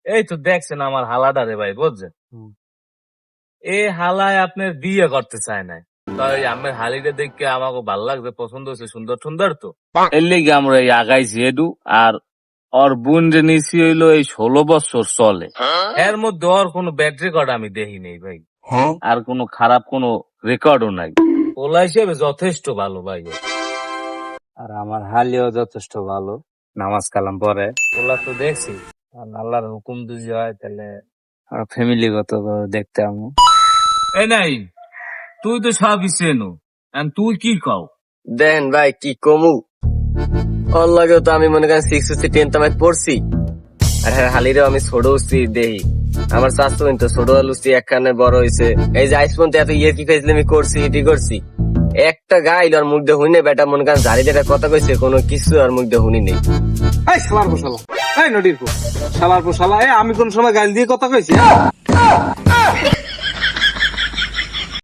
এই তো দেখছেন আমার হালাটা রে ভাই, বুঝছেন? এই হালায় আপনার বিয়ে করতে চায় না, তাই আমার হালিটা দেখে আমাকে ভালো লাগছে, পছন্দ হয়েছে, সুন্দর সুন্দর তো এর লেগে আমরা এই আগাইছি এডু। আর ওর বোন যে নিছি হইলো এই 16 বছর চলে, এর মধ্যে ওর কোনো ব্যাড রেকর্ড আমি দেখি নেই ভাই, আর কোনো খারাপ কোনো রেকর্ডও নাই। ওলা হিসেবে যথেষ্ট ভালো ভাই। আর আমার হালিও যথেষ্ট ভালো, নামাজ কালাম পরে। ওলা তো দেখছি, আর আল্লাহর হুকুম যদি হয় তাহলে ফ্যামিলিগত দেখতে আমি। এই নাই, তুই তো সবই চেনো, তুই কি কও? দেন ভাই কি কমু, ওর লাগেও তো আমি মনে করেন 6 10th আমি পড়ছি। আর হ্যাঁ হালিরেও আমি ছোট হচ্ছি দেহি, আমার চাষতো কিন্তু ছোট হলুছি একখানে বড় হয়েছে। এই যে আইস পর্যন্ত এত ইয়ে কি খাইছিলাম আমি করছি এটি করছি, একটা গাইল আর মুখ দিয়ে হুই নেই বেটা, মনে করেন জারি যেটা কথা কইছে কোনো কিছু আর মুখ দিয়ে হুনি নেই। এই শালার পোশালা, এই নদীর শালার পোশালা, আমি কোন সময় গাল দিয়ে কথা কইছি?